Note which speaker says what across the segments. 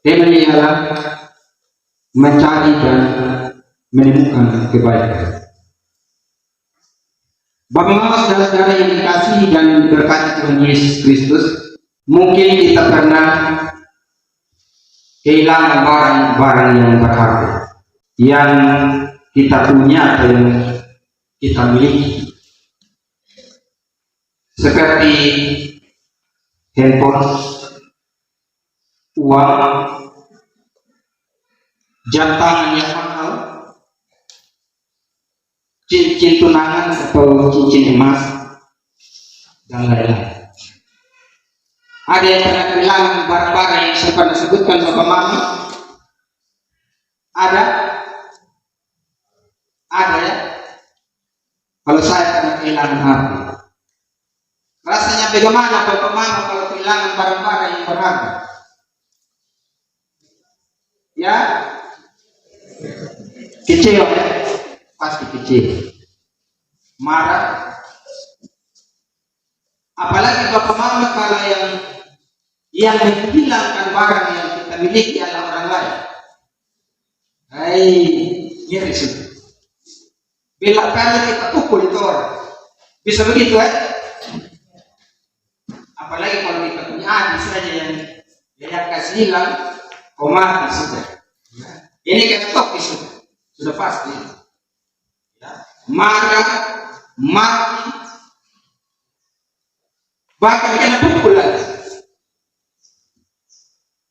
Speaker 1: Temanya ialah mencari dan menemukan kebaikan. Bapak-bapak, saudara-saudara yang dikasihi dan diberkati Tuhan Yesus Kristus, mungkin kita pernah kehilangan barang-barang yang berharga yang kita punya atau yang kita miliki, seperti handphone, uang, jam tangan yang mahal, cincin tunangan atau cincin emas, dan lain-lain. Ada yang pernah kehilangan barang-barang yang saya pernah sebutkan Bapak Mama? Ada ya? Kalau saya pernah kehilangan HP. Rasanya bagaimana Bapak Mama kalau kehilangan barang-barang yang berharga? Ya? Kecewa ya? Pasti kecewa. Marah. Apalagi Bapak Mama kalau yang menghilangkan barang yang kita miliki adalah orang lain. Ngeri sudah. Bila kali kita pukul itu orang, bisa begitu apalagi kalau kita punya adik saja yang kasih hilang, mati sudah. Ini kan top sudah pasti. Marah, mati, bahkan kena pukul lagi.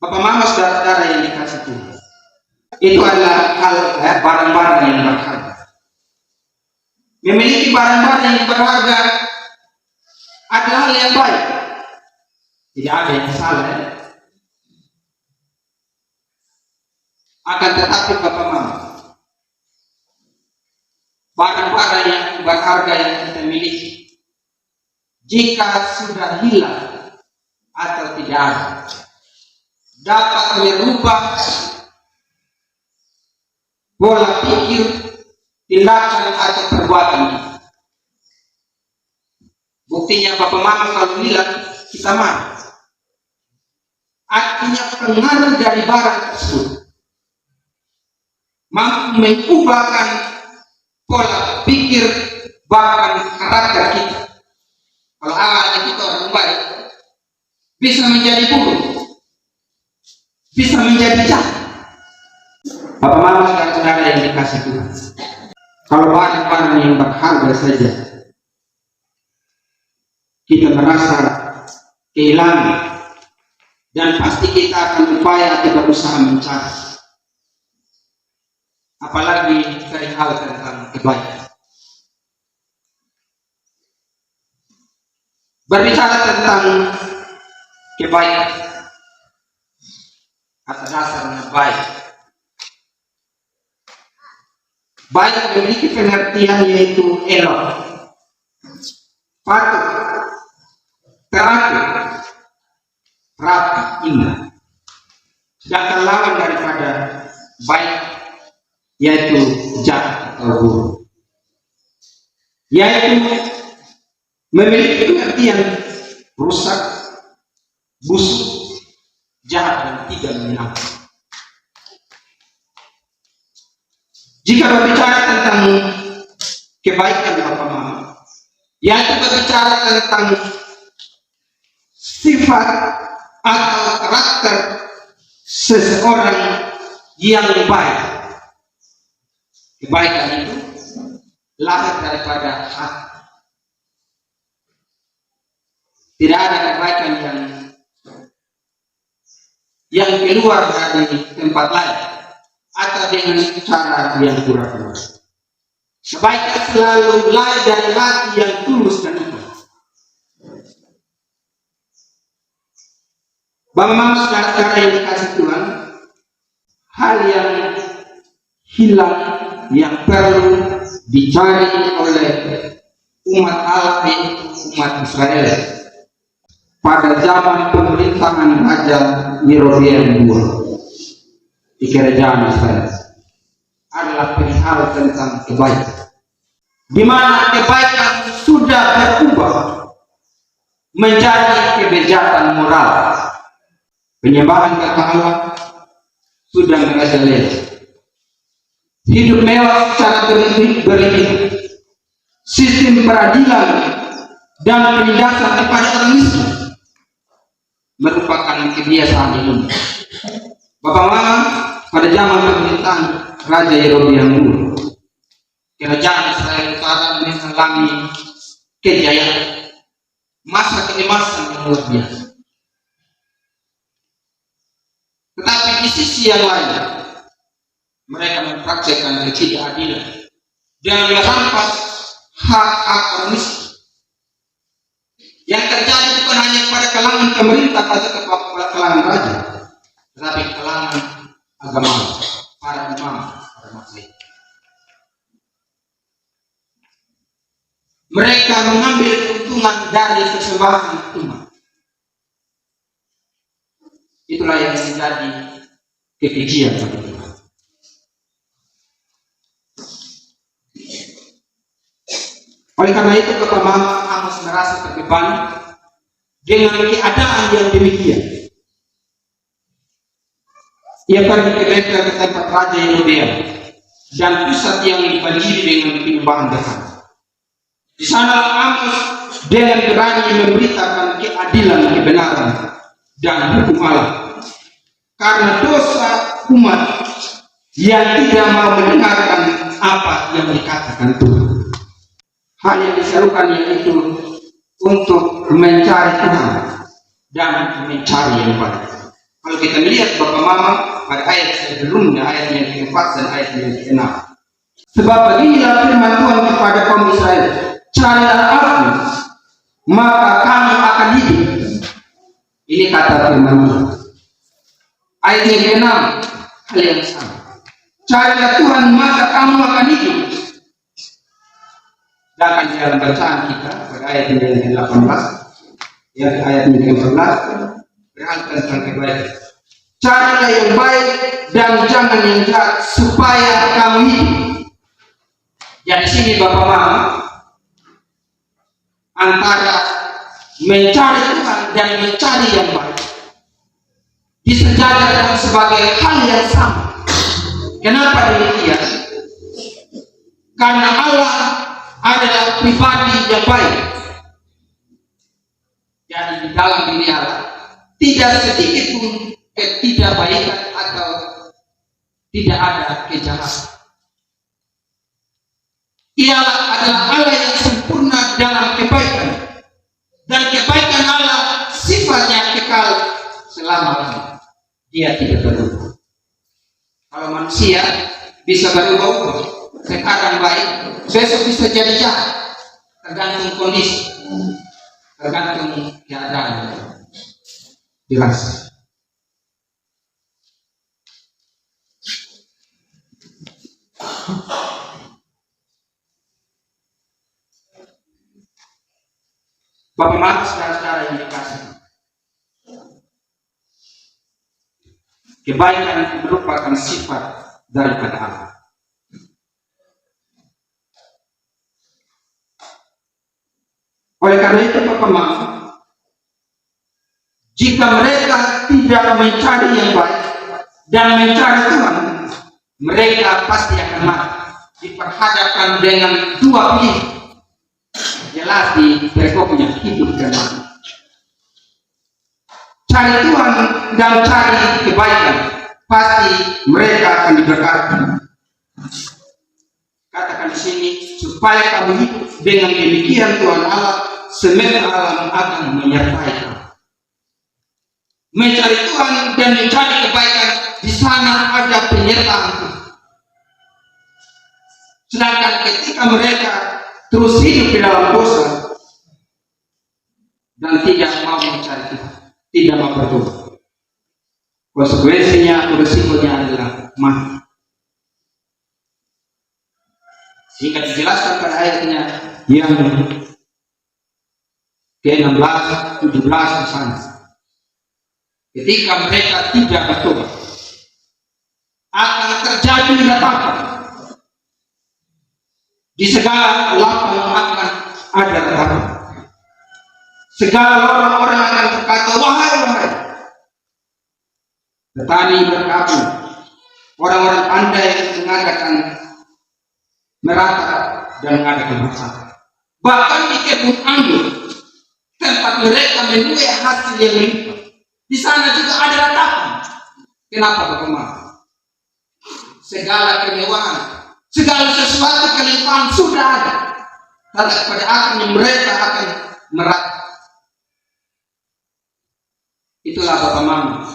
Speaker 1: Bapak Mama, saudara-saudara yang dikasih Tuhan, itu adalah hal barang-barang yang berharga. Memiliki barang-barang yang berharga adalah hal yang baik. Tidak ada yang salah Akan tetapi Bapak Mama, barang-barang yang berharga yang kita miliki, jika sudah hilang atau tidak ada, dapat merubah pola pikir, tindakan atau perbuatan. Buktinya Bapak Mama kalau hilang, kita marah. Artinya pengaruh dari barang tersebut mampu mengubahkan pola pikir, bahkan karakter kita. Kalau awalnya kita orang baik, bisa menjadi buruk, bisa menjadi jahat. Bapak Mama dan saudara yang dikasih Tuhan, kalau barang-barang yang berharga saja kita merasa kehilangan, dan pasti kita akan berupaya atau berusaha mencari, apalagi perihal tentang kebaikan. Berbicara tentang kebaikan, atas dasarnya baik. Baik memiliki pengertian yaitu elok, patut, teratur, rapi, indah. Sedangkan lawan daripada baik yaitu jahat atau buruk, yaitu memiliki pengertian rusak, busuk, jahat, dan tidak menyenangkan. Jika berbicara tentang kebaikan Bapak Mama, yang kita berbicara tentang sifat atau karakter seseorang yang baik. Kebaikan itu lahir daripada hati. Tidak ada kebaikan yang keluar dari tempat lain atau dengan cara yang pura-pura. Kebaikan selalu lahir dari hati yang tulus dan ikhlas. Bapak Mama, saudara yang dikasih Tuhan, hal yang hilang yang perlu dicari oleh umat Allah, yaitu umat Israel pada zaman pemerintahan Raja Yerobeam II di kerajaan Israel adalah perihal tentang kebaikan, di mana kebaikan sudah berubah menjadi kebijakan moral, penyembahan kepada Allah, sudah merajalela. Hidup mewah secara berlebih, sistem peradilan dan penindasan kepada orang miskin merupakan kebiasaan hidup. Bapak Mama, pada zaman pemerintahan Raja Yerobeam dulu, kerajaan Israel Utara mengalami kejayaan, masa keemasan yang luar biasa. Tetapi di sisi yang lain, mereka mempraktekkan ketidakadilan dan merampas hak orang miskin. Yang terjadi bukan hanya pada kalangan pemerintah atau kepada kalangan raja, tetapi kalangan agama, para imam, para masyarakat. Mereka mengambil keuntungan dari persembahan umat. Itulah yang menjadi kekejian bagi kita. Oleh karena itu, Bapak Mama Amos merasa terbebani dengan keadaan yang demikian. Ia pergi ke tempat Raja Yerobeam dan pusat yang dibanjiri dengan penyembahan berhala. Di sana Amos dengan berani memberitakan keadilan, kebenaran, dan hukum Allah. Karena dosa umat yang tidak mau mendengarkan apa yang dikatakan Tuhan. Hal yang diserukan yaitu untuk mencari Tuhan dan mencari yang baik. Kalau kita melihat Bapak Mama pada ayat sebelumnya, ayat yang ke-4 dan ayat yang ke-6. Sebab beginilah firman Tuhan kepada kaum Israel, carilah aku, maka kamu akan hidup. Ini kata firman Tuhan. Ayat yang ke-6, hal yang sama. Carilah Tuhan, maka kamu akan hidup. Dan di dalam bacaan kita pada ayat yang ke-18, ya ayat yang ke-14, berhal tentang kebaikan. Carilah yang baik dan jangan yang jahat supaya kamu hidup. Ya, di sini Bapak Mama antara mencari Tuhan dan mencari yang baik disejajarkan sebagai hal yang sama. Kenapa demikian? Karena Allah adalah pribadi yang baik. Jadi di dalam diri Allah tidak sedikit pun ketidakbaikan atau tidak ada kejahatan. Ia adalah Allah yang sempurna dalam kebaikan, dan kebaikan Allah sifatnya kekal selamanya. Dia tidak berubah. Kalau manusia bisa berubah-ubah, sekarang baik, besok bisa jadi jahat, tergantung kondisi, tergantung keadaan. Jelas. Bagaimana saudara-saudara yang dikasih? Kebaikan merupakan sifat daripada Allah. Oleh karena itu, Bapak Mama, jika mereka tidak mencari yang baik dan mencari Tuhan, mereka pasti akan mati, diperhadapkan dengan dua pilihan. Jelas di perikopnya, hidup dan mati. Cari Tuhan dan cari kebaikan, pasti mereka akan diberkati. Katakan di sini, supaya kamu hidup dengan demikian Tuhan Allah semesta alam akan menyertai kamu. Mencari Tuhan dan mencari kebaikan, di sana ada penyertaan Tuhan. Sedangkan ketika mereka terus hidup di dalam dosa dan tidak mau mencari Tuhan, tidak mau bertobat, konsekuensinya, resikonya adalah mati. Sehingga dijelaskan pada ayatnya yang ke-16, 17 di sana. Ketika mereka tidak bertobat, akan terjadi retakan. Di segala lapang akan ada retakan. Segala orang-orang akan berkata, wahai, wahai. Petani berkabung, orang-orang pandai mengadakan meratap dan mengadakan masalah. Bahkan di kebun anggur, tempat mereka menuai hasil yang melimpah, di sana juga ada ratapan. Kenapa bagaimana? Segala kemewahan, segala sesuatu kelimpahan sudah ada. Tapi pada akhirnya mereka akan meratap. Itulah bagaimana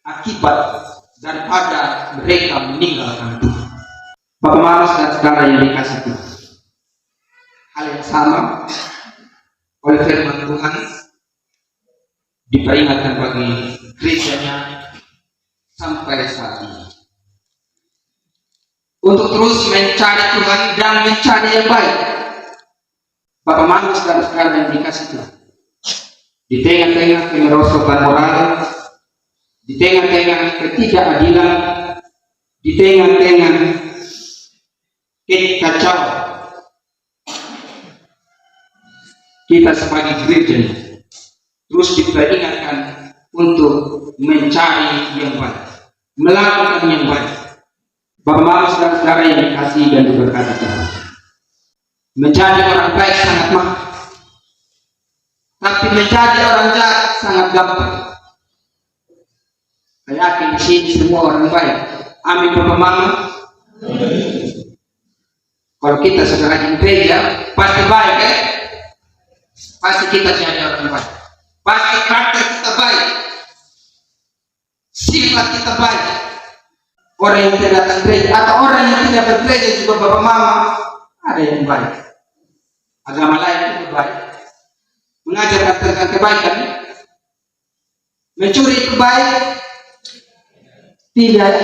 Speaker 1: akibat daripada mereka meninggalkan Tuhan. Bagaimana saudara yang dikasih Tuhan? Hal yang sama oleh firman Tuhan diperingatkan bagi gerejanya sampai saat ini untuk terus mencari Tuhan dan mencari yang baik. Bagaimana saudara-saudara yang dikasih Tuhan? Di tengah-tengah kemerosotan moral, di tengah-tengah ketidakadilan, di tengah-tengah kekacauan, kita sebagai gereja terus diperingatkan untuk mencari yang baik, melakukan yang baik. Bagaimana saudara-saudara yang dikasihi dan diberkati Tuhan? Menjadi orang baik sangat mahal, tapi menjadi orang jahat sangat gampang. Saya yakin di sini semua orang baik. Amin Bapak Mama. Kalau kita sudah rajin gereja, pasti baik ya. Pasti kita jadi orang baik. Pasti karakter kita baik. Sifat kita baik. Orang yang tidak datang gereja atau orang yang tidak bergereja juga Bapak Mama, ada yang baik. Agama lain itu baik. Mengajarkan tentang kebaikan. Mencuri itu baik. Tidak.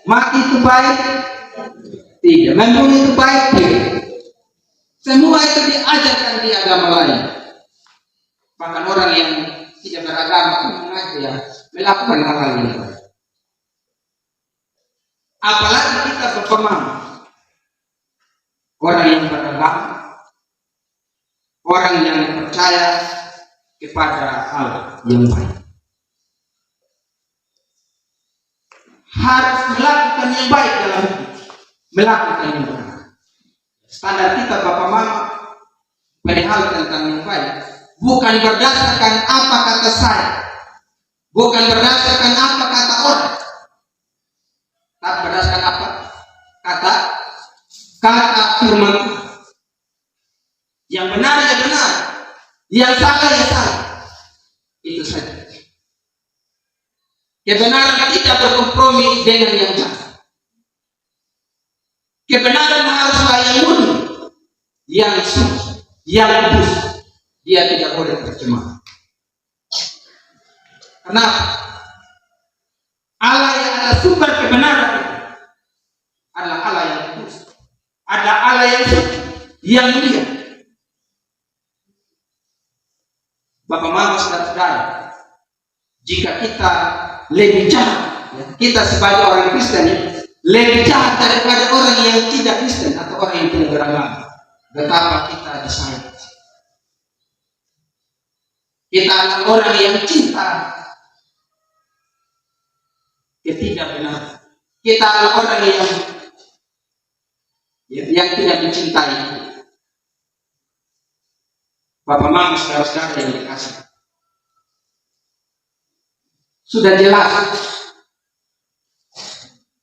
Speaker 1: Mati itu baik. Tidak. Membunuh itu baik. Tidak. Semua itu diajarkan di agama lain. Bahkan orang yang tidak beragama mengajar melakukan hal-hal yang baik. Apalagi kita berpemam. Orang yang beragama, orang yang percaya kepada Allah yang baik, harus melakukan yang baik dalam hidup, melakukan yang benar. Standar kita Bapak Mama padahal tentang yang baik bukan berdasarkan apa kata saya, bukan berdasarkan apa kata orang, tapi berdasarkan apa? Kata firman Tuhan. Yang benar ya benar, yang salah ya salah. Itu saja. Kebenaran tidak berkompromi dengan yang jahat. Kebenaran haruslah yang murni, yang suci, yang kudus. Dia tidak boleh tercemar. Kenapa? Allah yang adalah sumber kebenaran adalah Allah yang kudus, ada Allah yang suci, yang mulia. Bapak Mama saudara-saudara, jika kita lebih jahat, kita sebagai orang Kristen lebih jahat daripada orang yang tidak Kristen atau orang yang tidak beragama, betapa kita disayang. Kita adalah orang yang cinta ketidakbenaran. Kita adalah orang yang tidak mencintai. Bapak Mama saudara-saudara yang dikasih, sudah jelas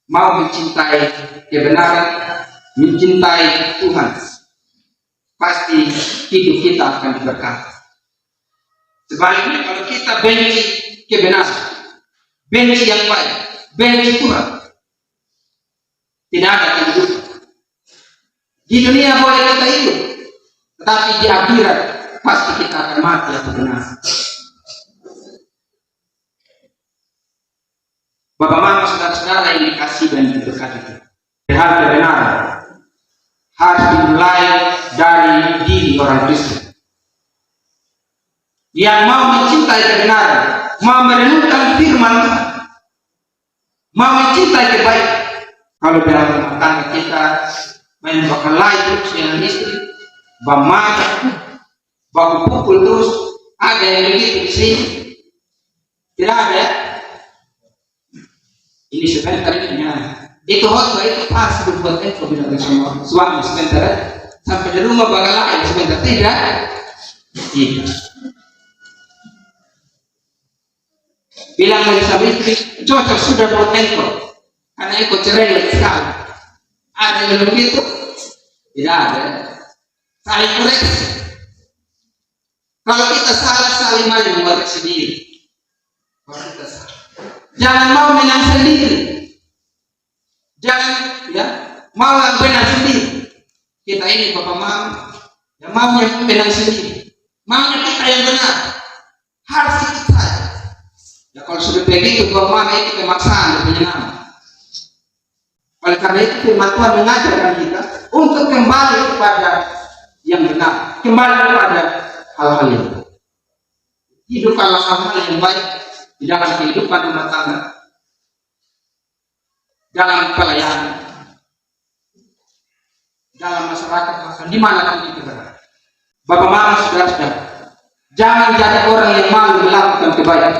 Speaker 1: mau mencintai kebenaran, mencintai Tuhan, pasti hidup kita akan diberkati. Sebaliknya kalau kita benci kebenaran, benci yang baik, benci Tuhan, tidak ada kehidupan. Di dunia boleh kita hidup, tetapi di akhirat pasti kita akan mati atau binasa. Bapak Mama saudara-saudara yang dikasih dan diberkati, hal kebenaran harus dimulai dari diri orang Kristen yang mau mencintai kebenaran, mau merenungkan firman Tuhan, mau mencintai kebaikan. Kalau dalam rumah tangga kita main bakal terus dengan istri, bamaja, baku pukul terus, ada yang begitu di sini, tidak ada. Ini sebentar ini ya. Itu khotbah itu pas berbuat itu bilang sama suami sebentar sampai di rumah bakal lain sebentar tidak. Bilang dari sama istri cocok sudah buat engkau karena engkau cerai sekali. Ada yang begitu? Tidak ada. Saling koreksi. Kalau kita salah saling malu mengoreksi diri. Kalau kita salah, jangan mau menang sendiri. Jangan ya mau yang benar sendiri. Kita ini bapak mau yang mau yang menang sendiri. Maunya kita yang benar. Harus ikut saja. Ya kalau sudah begitu bapak mau itu kemaksaan punya nama. Oleh karena itu firman Tuhan mengajarkan kita untuk kembali kepada yang benar, kembali kepada hal-hal yang baik. Hidupkanlah hal-hal yang baik di dalam kehidupan rumah tangga, dalam pelayanan, dalam masyarakat, bahkan di mana pun kita berada. Bapak mama saudara-saudara, jangan jadi orang yang malu melakukan kebaikan.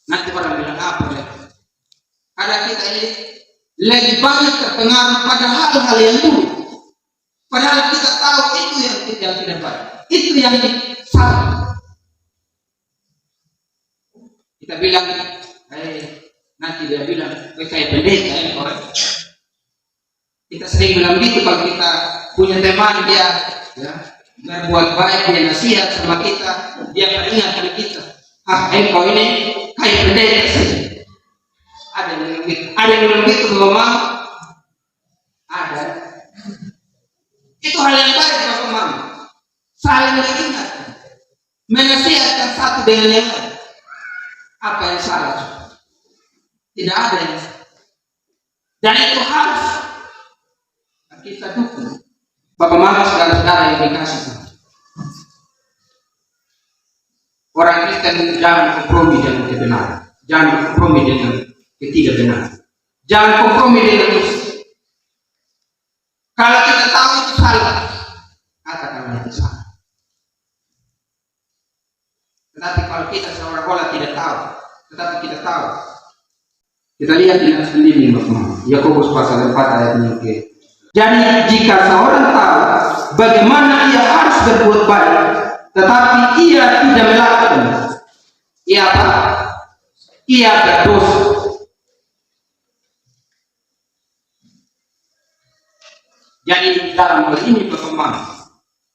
Speaker 1: Nanti orang bilang apa ya? Karena kita ini lebih banyak terpengaruh pada hal-hal yang buruk. Padahal kita tahu itu yang tidak baik. Itu yang salah. Kita bilang, nanti dia bilang, kayak pendeta orang. Kita sering bilang gitu kalau kita punya teman dia ya, berbuat baik, dia nasihat sama kita, dia peringatkan kita. Engkau ini kayak pendeta sih. Ada yang bilang gitu mama. Ada. Itu hal yang baik bapak mama. Saling mengingatkan, menasihatkan satu dengan yang lain. Apa yang salah? Tidak ada yang salah. Dan itu harus kita dukung. Bapak mama saudara-saudara yang dikasih. Orang Kristen jangan kompromi dengan kebenaran. Jangan kompromi dengan ketidak benar. Jangan kompromi dengan dosa. Kalau kita tahu itu salah, katakanlah itu salah. Tetapi kalau kita seorang bola tidak tahu, tetapi kita tahu, kita lihat dengan sendiri Bapak. Yakobus pasal 4 ayat 3. Jadi jika seorang tahu bagaimana ia harus berbuat baik, tetapi ia tidak melakukan, ia apa? Ia berdosa. Jadi dalam hal ini Bapak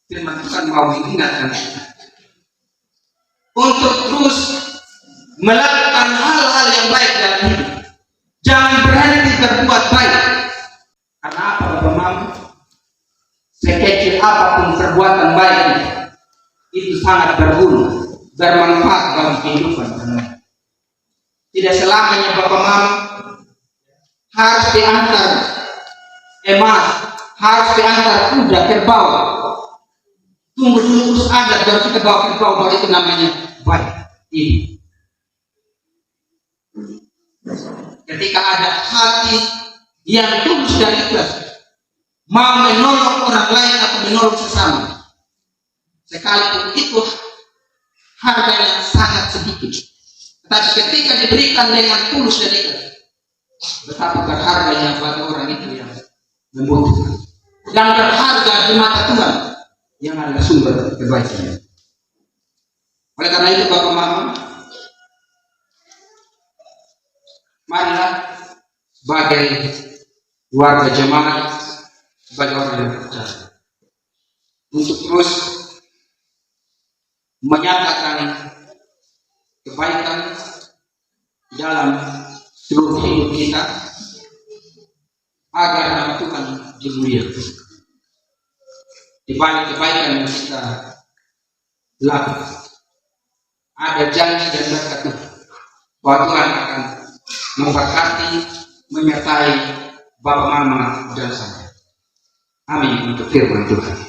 Speaker 1: firman Tuhan mau mengingatkan kita untuk terus melakukan hal-hal yang baik dalam hidup. Jangan berhenti berbuat baik. Karena apa Bapak? Sekecil apapun perbuatan baik itu sangat berguna, bermanfaat dalam kehidupan. Tidak selamanya Bapak harus diantar emas, harus diantar kuda kerbau. Tunggu dulu terus ada baru kita bawa kerbau, baru itu namanya baik. Ini ketika ada hati yang tulus dan ikhlas, mau menolong orang lain atau menolong sesama, sekalipun itu harganya sangat sedikit, tetapi ketika diberikan dengan tulus dan ikhlas, betapa berharganya bagi orang itu yang membutuhkan dan berharga di mata Tuhan yang adalah sumber kebaikan. Oleh karena itu Bapak Mama, marilah sebagai warga jemaat, sebagai orang yang percaya, untuk terus menyatakan kebaikan dalam seluruh hidup kita agar nama Tuhan dimuliakan. Di balik kebaikan yang kita lakukan, ada janji dan berkat Tuhan bahwa Tuhan akan memberkati, menyertai Bapak Mama dan saya. Amin untuk firman Tuhan.